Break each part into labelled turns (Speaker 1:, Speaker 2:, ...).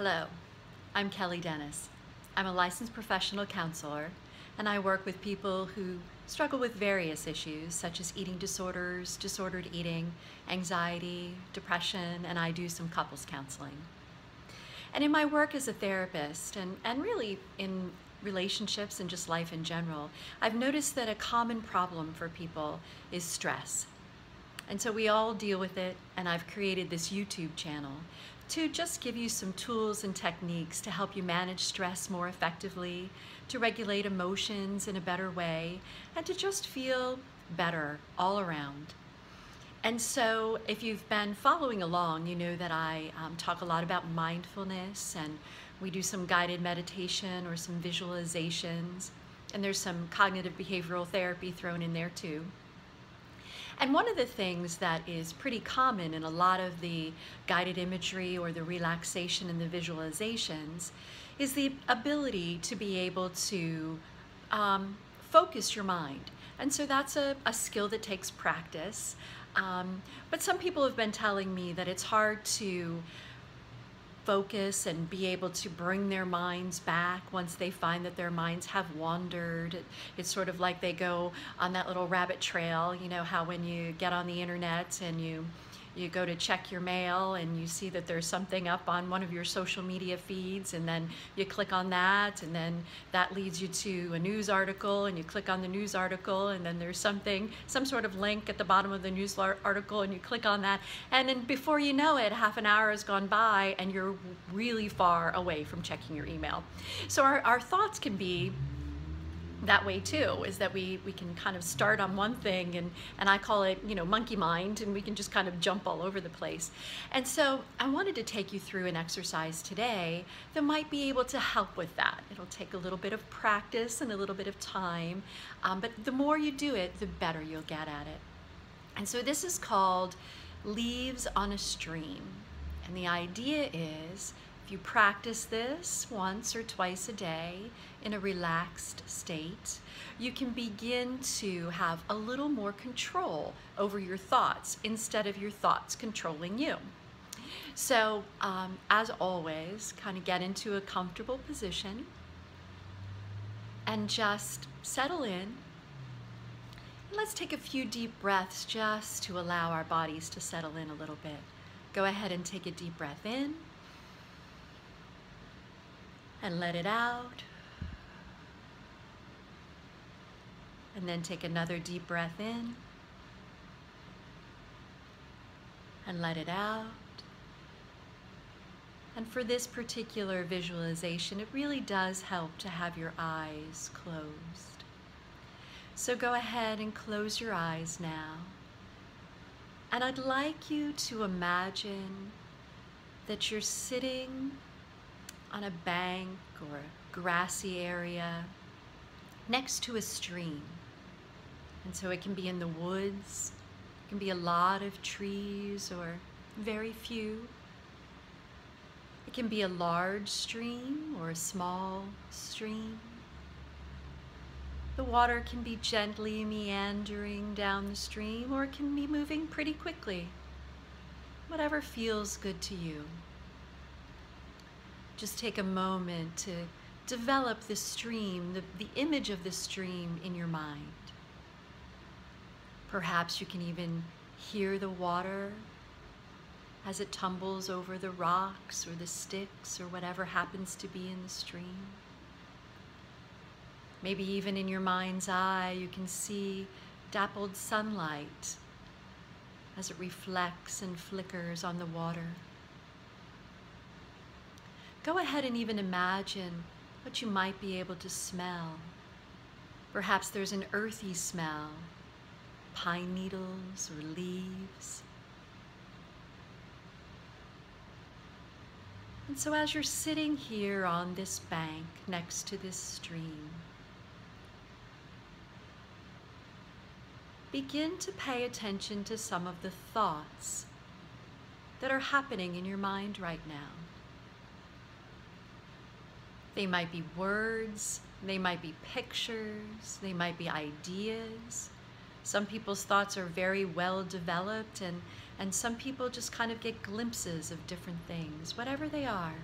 Speaker 1: Hello, I'm Kelly Dennis. I'm a licensed professional counselor, and I work with people who struggle with various issues such as eating disorders, disordered eating, anxiety, depression, and I do some couples counseling. And in my work as a therapist, and really in relationships and just life in general, I've noticed that a common problem for people is stress. And so we all deal with it, and I've created this YouTube channel to just give you some tools and techniques to help you manage stress more effectively, to regulate emotions in a better way, and to just feel better all around. And so if you've been following along, you know that I talk a lot about mindfulness, and we do some guided meditation or some visualizations, and there's some cognitive behavioral therapy thrown in there too. And one of the things that is pretty common in a lot of the guided imagery or the relaxation and the visualizations is the ability to be able to focus your mind. And so that's a skill that takes practice. But some people have been telling me that it's hard to focus and be able to bring their minds back once they find that their minds have wandered. It's sort of like they go on that little rabbit trail. You know how when you get on the internet and you go to check your mail and you see that there's something up on one of your social media feeds, and then you click on that, and then that leads you to a news article, and you click on the news article, and then there's some sort of link at the bottom of the news article, and you click on that, and then before you know it, half an hour has gone by and you're really far away from checking your email. So our thoughts can be that way too, is that we can kind of start on one thing, and I call it, you know, monkey mind, and we can just kind of jump all over the place. And so I wanted to take you through an exercise today that might be able to help with that. It'll take a little bit of practice and a little bit of time, but the more you do it, the better you'll get at it. And so this is called Leaves on a Stream. And the idea is, if you practice this once or twice a day in a relaxed state, you can begin to have a little more control over your thoughts instead of your thoughts controlling you. So as always, kind of get into a comfortable position and just settle in. Let's take a few deep breaths just to allow our bodies to settle in a little bit. Go ahead and take a deep breath in and let it out. And then take another deep breath in and let it out. And for this particular visualization, it really does help to have your eyes closed. So go ahead and close your eyes now. And I'd like you to imagine that you're sitting on a bank or a grassy area next to a stream. And so it can be in the woods, it can be a lot of trees or very few. It can be a large stream or a small stream. The water can be gently meandering down the stream, or it can be moving pretty quickly. Whatever feels good to you. Just take a moment to develop the stream, the image of the stream in your mind. Perhaps you can even hear the water as it tumbles over the rocks or the sticks or whatever happens to be in the stream. Maybe even in your mind's eye, you can see dappled sunlight as it reflects and flickers on the water. Go ahead and even imagine what you might be able to smell. Perhaps there's an earthy smell, pine needles or leaves. And so as you're sitting here on this bank next to this stream, begin to pay attention to some of the thoughts that are happening in your mind right now. They might be words, they might be pictures, they might be ideas. Some people's thoughts are very well developed, and some people just kind of get glimpses of different things, whatever they are.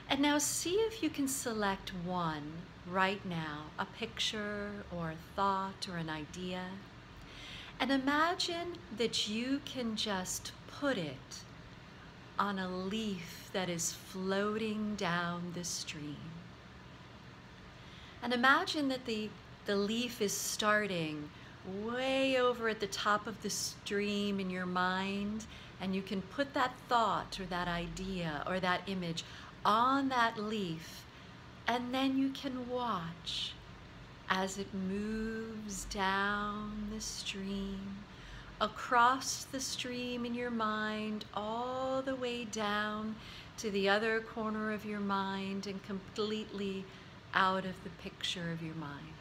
Speaker 1: And now see if you can select one right now, a picture or a thought or an idea. And imagine that you can just put it on a leaf that is floating down the stream. And imagine that the leaf is starting way over at the top of the stream in your mind, and you can put that thought or that idea or that image on that leaf, and then you can watch as it moves down the stream, across the stream in your mind, all the way down to the other corner of your mind and completely out of the picture of your mind.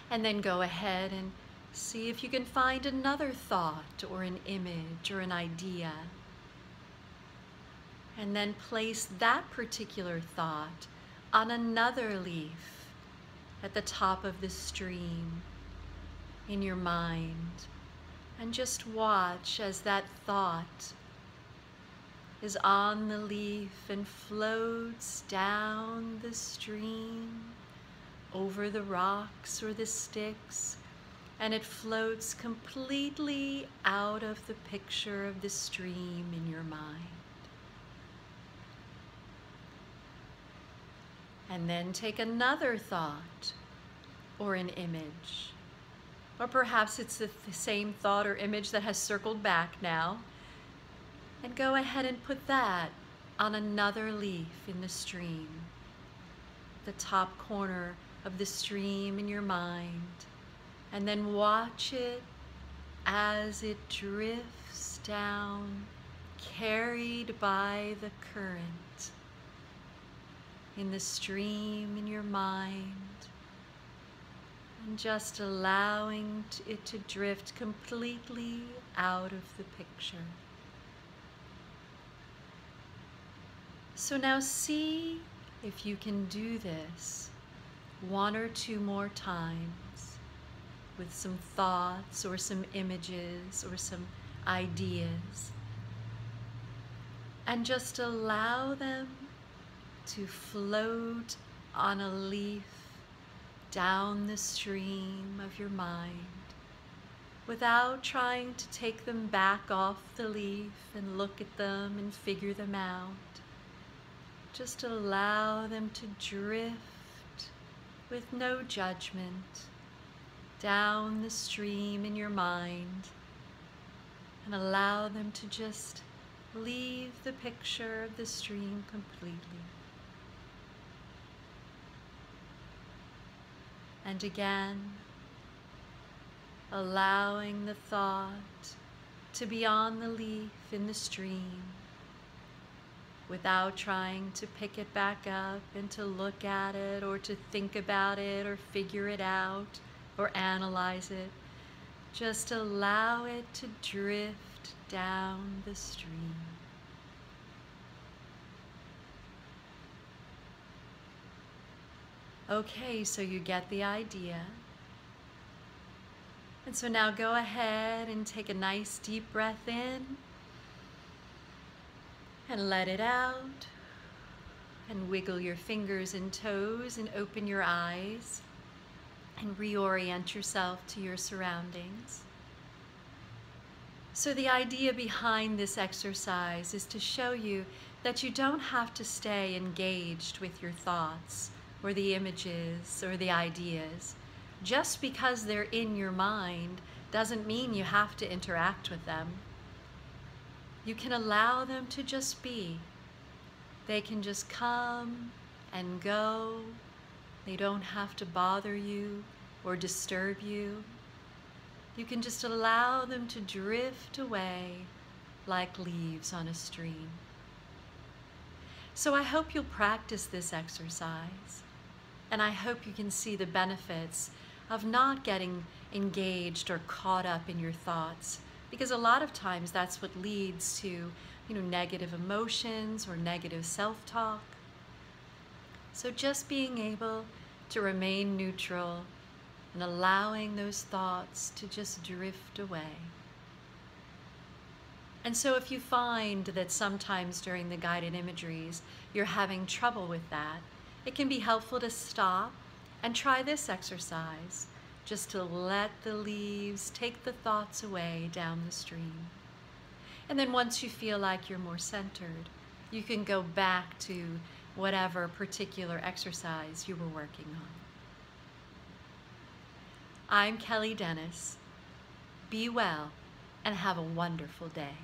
Speaker 1: And then go ahead and see if you can find another thought or an image or an idea. And then place that particular thought on another leaf at the top of the stream in your mind. And just watch as that thought is on the leaf and floats down the stream, over the rocks or the sticks, and it floats completely out of the picture of the stream in your mind. And then take another thought or an image, or perhaps it's the same thought or image that has circled back now, and go ahead and put that on another leaf in the stream, the top corner of the stream in your mind, and then watch it as it drifts down, carried by the current in the stream in your mind, and just allowing it to drift completely out of the picture. So now see if you can do this one or two more times with some thoughts or some images or some ideas, and just allow them to float on a leaf down the stream of your mind without trying to take them back off the leaf and look at them and figure them out. Just allow them to drift with no judgment down the stream in your mind, and allow them to just leave the picture of the stream completely. And again, allowing the thought to be on the leaf in the stream without trying to pick it back up and to look at it or to think about it or figure it out or analyze it. Just allow it to drift down the stream. Okay, so you get the idea. And so now go ahead and take a nice deep breath in and let it out, and wiggle your fingers and toes and open your eyes and reorient yourself to your surroundings. So the idea behind this exercise is to show you that you don't have to stay engaged with your thoughts or the images or the ideas. Just because they're in your mind doesn't mean you have to interact with them. You can allow them to just be. They can just come and go. They don't have to bother you or disturb you. You can just allow them to drift away like leaves on a stream. So I hope you'll practice this exercise, and I hope you can see the benefits of not getting engaged or caught up in your thoughts, because a lot of times that's what leads to, negative emotions or negative self-talk. So just being able to remain neutral and allowing those thoughts to just drift away. And so if you find that sometimes during the guided imageries you're having trouble with that, it can be helpful to stop and try this exercise, just to let the leaves take the thoughts away down the stream. And then once you feel like you're more centered, you can go back to whatever particular exercise you were working on. I'm Kelly Dennis. Be well and have a wonderful day.